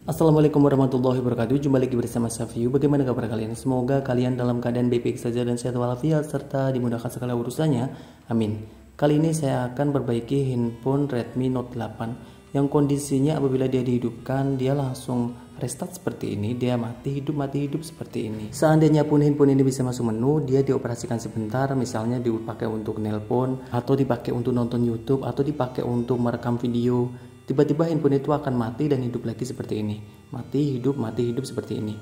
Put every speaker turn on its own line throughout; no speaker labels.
Assalamualaikum warahmatullahi wabarakatuh. Jumpa lagi bersama Safiu. Bagaimana kabar kalian? Semoga kalian dalam keadaan baik-baik saja dan sehat walafiat serta dimudahkan segala urusannya. Amin. Kali ini saya akan perbaiki handphone Redmi Note 8 yang kondisinya apabila dia dihidupkan dia langsung restart seperti ini, dia mati hidup seperti ini. Seandainya pun handphone ini bisa masuk menu, dia dioperasikan sebentar, misalnya dipakai untuk nelpon atau dipakai untuk nonton YouTube atau dipakai untuk merekam video. Tiba-tiba handphone itu akan mati dan hidup lagi seperti ini. Mati hidup seperti ini.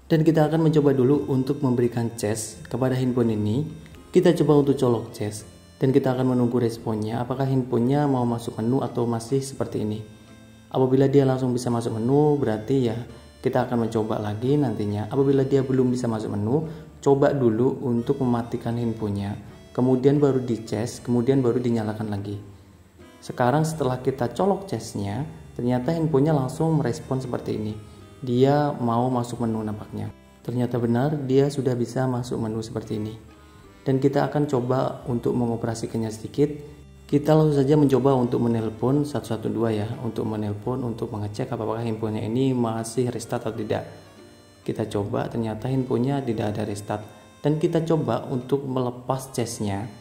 Dan kita akan mencoba dulu untuk memberikan cas kepada handphone ini. Kita coba untuk colok cas dan kita akan menunggu responnya apakah handphonenya mau masuk menu atau masih seperti ini. Apabila dia langsung bisa masuk menu, berarti ya kita akan mencoba lagi nantinya. Apabila dia belum bisa masuk menu, coba dulu untuk mematikan handphonenya, kemudian baru dicas, kemudian baru dinyalakan lagi. Sekarang setelah kita colok casnya, ternyata handphonenya langsung merespon seperti ini. Dia mau masuk menu nampaknya. Ternyata benar, dia sudah bisa masuk menu seperti ini. Dan kita akan coba untuk mengoperasikannya sedikit. Kita langsung saja mencoba untuk menelpon 112 ya, untuk menelpon untuk mengecek apakah handphonenya ini masih restart atau tidak. Kita coba, ternyata handphonenya tidak ada restart. Dan kita coba untuk melepas casnya.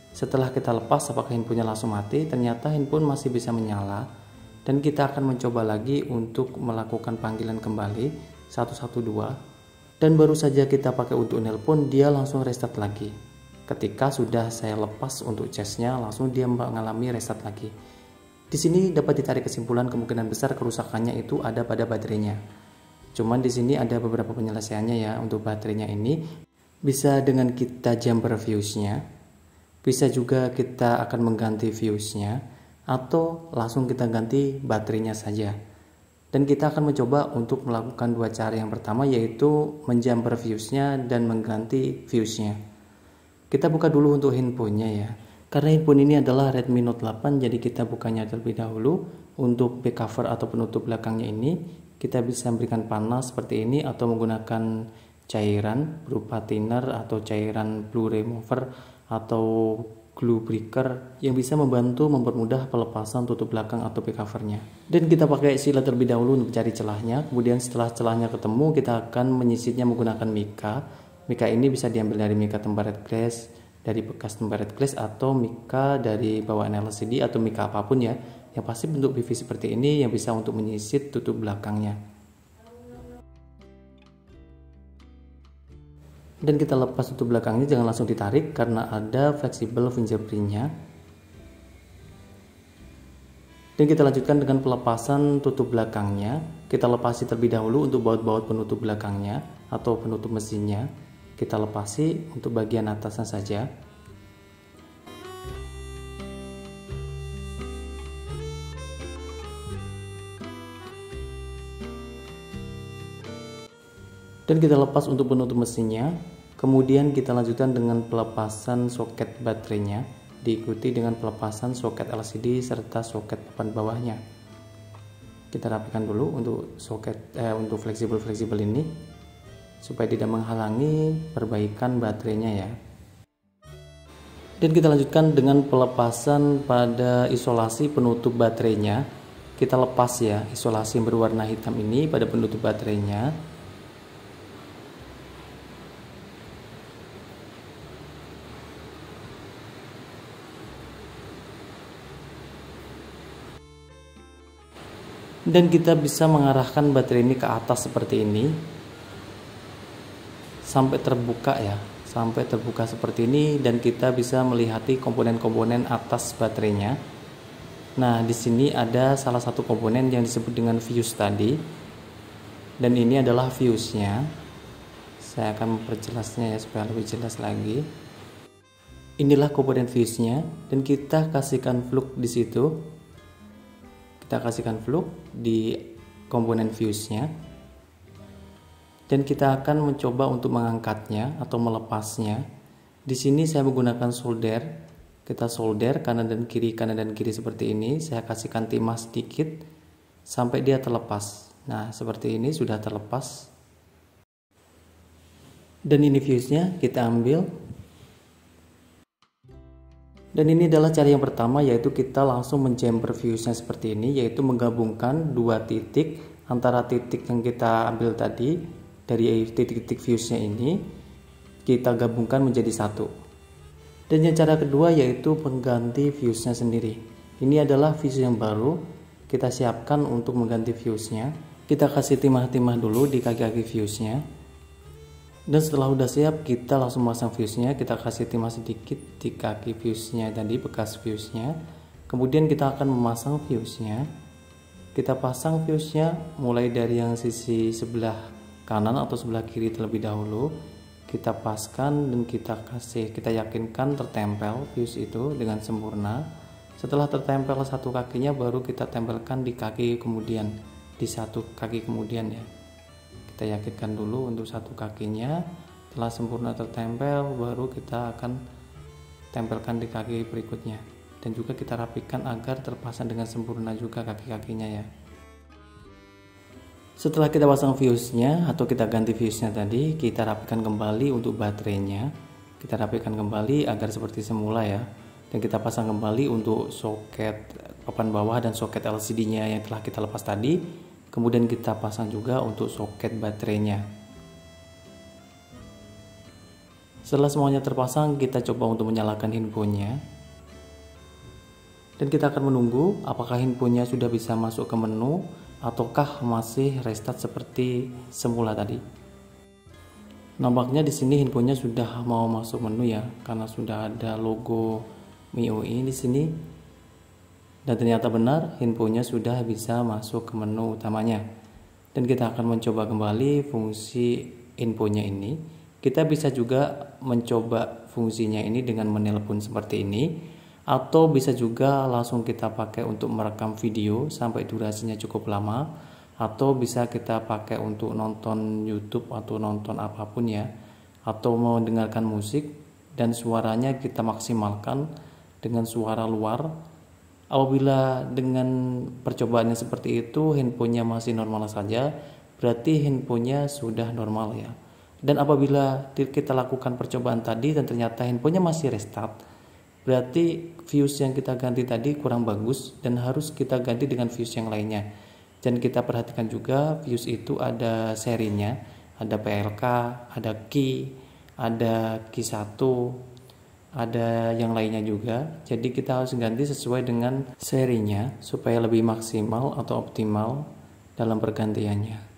Setelah kita lepas apakah handphonenya langsung mati, ternyata handphone masih bisa menyala. Dan kita akan mencoba lagi untuk melakukan panggilan kembali 112. Dan baru saja kita pakai untuk nelpon, dia langsung restart lagi. Ketika sudah saya lepas untuk casnya, langsung dia mengalami restart lagi. Di sini dapat ditarik kesimpulan kemungkinan besar kerusakannya itu ada pada baterainya. Cuman di sini ada beberapa penyelesaiannya ya untuk baterainya ini. Bisa dengan kita jumper fuse-nya. Bisa juga kita akan mengganti fuse-nya atau langsung kita ganti baterainya saja. Dan kita akan mencoba untuk melakukan dua cara. Yang pertama yaitu menjumper fuse-nya dan mengganti fuse-nya. Kita buka dulu untuk handphonenya ya. Karena handphone ini adalah Redmi Note 8, jadi kita bukanya terlebih dahulu. Untuk back cover atau penutup belakangnya ini, kita bisa memberikan panas seperti ini atau menggunakan cairan berupa thinner atau cairan blue remover atau glue breaker yang bisa membantu mempermudah pelepasan tutup belakang atau back covernya. Dan kita pakai silet terlebih dahulu untuk cari celahnya. Kemudian setelah celahnya ketemu, kita akan menyisitnya menggunakan mika. Mika ini bisa diambil dari mika tempered glass, dari bekas tempered glass atau mika dari bawaan LCD atau mika apapun ya. Yang pasti bentuk PVC seperti ini yang bisa untuk menyisit tutup belakangnya. Dan kita lepas tutup belakangnya, jangan langsung ditarik karena ada fleksibel fingerprintnya. Dan kita lanjutkan dengan pelepasan tutup belakangnya. Kita lepasi terlebih dahulu untuk baut-baut penutup belakangnya atau penutup mesinnya. Kita lepasi untuk bagian atasnya saja. Dan kita lepas untuk penutup mesinnya. Kemudian kita lanjutkan dengan pelepasan soket baterainya, diikuti dengan pelepasan soket LCD serta soket papan bawahnya. Kita rapikan dulu untuk soket untuk fleksibel ini supaya tidak menghalangi perbaikan baterainya ya. Dan kita lanjutkan dengan pelepasan pada isolasi penutup baterainya. Kita lepas ya isolasi yang berwarna hitam ini pada penutup baterainya. Dan kita bisa mengarahkan baterai ini ke atas seperti ini sampai terbuka ya, sampai terbuka seperti ini, dan kita bisa melihati komponen-komponen atas baterainya. Nah, di sini ada salah satu komponen yang disebut dengan fuse tadi, dan ini adalah fuse-nya. Saya akan memperjelasnya ya supaya lebih jelas lagi. Inilah komponen fuse-nya, dan kita kasihkan plug di situ. Kita kasihkan plug di komponen fuse-nya. Dan kita akan mencoba untuk mengangkatnya atau melepasnya. Di sini saya menggunakan solder. Kita solder kanan dan kiri seperti ini. Saya kasihkan timah sedikit sampai dia terlepas. Nah, seperti ini sudah terlepas. Dan ini fuse-nya kita ambil. Dan ini adalah cara yang pertama, yaitu kita langsung menjumper fuse-nya seperti ini, yaitu menggabungkan dua titik antara titik yang kita ambil tadi dari titik-titik fuse-nya ini kita gabungkan menjadi satu. Dan yang cara kedua yaitu pengganti fuse-nya sendiri. Ini adalah fuse yang baru, kita siapkan untuk mengganti fuse-nya. Kita kasih timah-timah dulu di kaki-kaki fuse-nya. Dan setelah udah siap, kita langsung pasang fuse-nya. Kita kasih timah sedikit di kaki fuse-nya tadi, bekas fuse-nya. Kemudian kita akan memasang fuse-nya. Kita pasang fuse-nya mulai dari yang sisi sebelah kanan atau sebelah kiri terlebih dahulu. Kita paskan dan kita yakinkan tertempel fuse itu dengan sempurna. Setelah tertempel satu kakinya, baru kita tempelkan di kaki kemudian, di satu kaki kemudian ya. Kita yakinkan dulu untuk satu kakinya. Setelah sempurna tertempel, baru kita akan tempelkan di kaki berikutnya. Dan juga kita rapikan agar terpasang dengan sempurna juga kaki-kakinya ya. Setelah kita pasang fuse-nya atau kita ganti fuse-nya tadi, kita rapikan kembali untuk baterainya. Kita rapikan kembali agar seperti semula ya. Dan kita pasang kembali untuk soket papan bawah dan soket LCD-nya yang telah kita lepas tadi. Kemudian kita pasang juga untuk soket baterainya. Setelah semuanya terpasang, kita coba untuk menyalakan handphonenya. Dan kita akan menunggu apakah handphonenya sudah bisa masuk ke menu ataukah masih restart seperti semula tadi. Nampaknya di sini handphonenya sudah mau masuk menu ya, karena sudah ada logo MIUI di sini. Dan ternyata benar, handphonenya sudah bisa masuk ke menu utamanya. Dan kita akan mencoba kembali fungsi infonya ini. Kita bisa juga mencoba fungsinya ini dengan menelpon seperti ini, atau bisa juga langsung kita pakai untuk merekam video sampai durasinya cukup lama, atau bisa kita pakai untuk nonton YouTube atau nonton apapun ya, atau mau dengarkan musik dan suaranya kita maksimalkan dengan suara luar. Apabila dengan percobaannya seperti itu handphonenya masih normal saja, berarti handphonenya sudah normal ya. Dan apabila kita lakukan percobaan tadi dan ternyata handphonenya masih restart, berarti fuse yang kita ganti tadi kurang bagus dan harus kita ganti dengan fuse yang lainnya. Dan kita perhatikan juga fuse itu ada serinya, ada PLK, ada key, ada key 1, ada yang lainnya juga. Jadi kita harus ganti sesuai dengan serinya supaya lebih maksimal atau optimal dalam pergantiannya.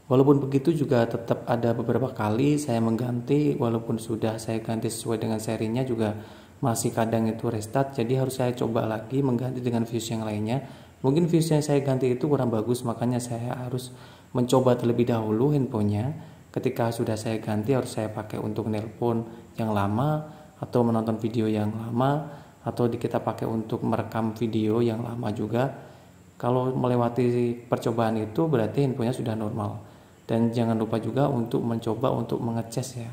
Walaupun begitu juga tetap ada beberapa kali saya mengganti, walaupun sudah saya ganti sesuai dengan serinya juga masih kadang itu restart, jadi harus saya coba lagi mengganti dengan fuse yang lainnya. Mungkin fuse yang saya ganti itu kurang bagus, makanya saya harus mencoba terlebih dahulu handphonenya. Ketika sudah saya ganti, harus saya pakai untuk nelpon yang lama atau menonton video yang lama, atau kita pakai untuk merekam video yang lama juga. Kalau melewati percobaan itu berarti handphonenya sudah normal. Dan jangan lupa juga untuk mencoba untuk mengecas ya.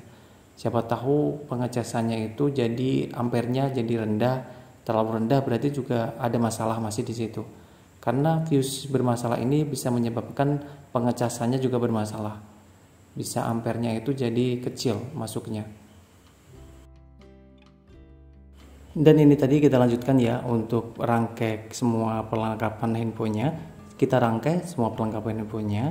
Siapa tahu pengecasannya itu jadi ampernya jadi rendah, terlalu rendah berarti juga ada masalah masih di situ. Karena fuse bermasalah ini bisa menyebabkan pengecasannya juga bermasalah. Bisa ampernya itu jadi kecil masuknya. Dan ini tadi kita lanjutkan ya untuk rangkai semua perlengkapan handphonenya. Kita rangkai semua perlengkapan handphonenya.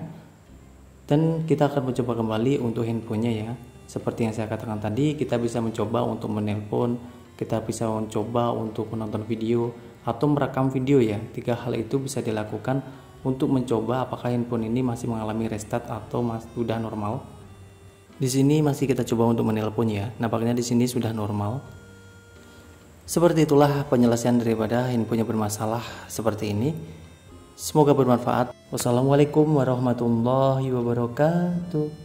Dan kita akan mencoba kembali untuk handphonenya ya. Seperti yang saya katakan tadi, kita bisa mencoba untuk menelpon, kita bisa mencoba untuk menonton video atau merekam video ya. 3 hal itu bisa dilakukan untuk mencoba apakah handphone ini masih mengalami restart atau sudah normal. Di sini masih kita coba untuk menelpon ya. Nampaknya di sini sudah normal. Seperti itulah penyelesaian daripada handphonenya bermasalah seperti ini. Semoga bermanfaat. Wassalamualaikum warahmatullahi wabarakatuh.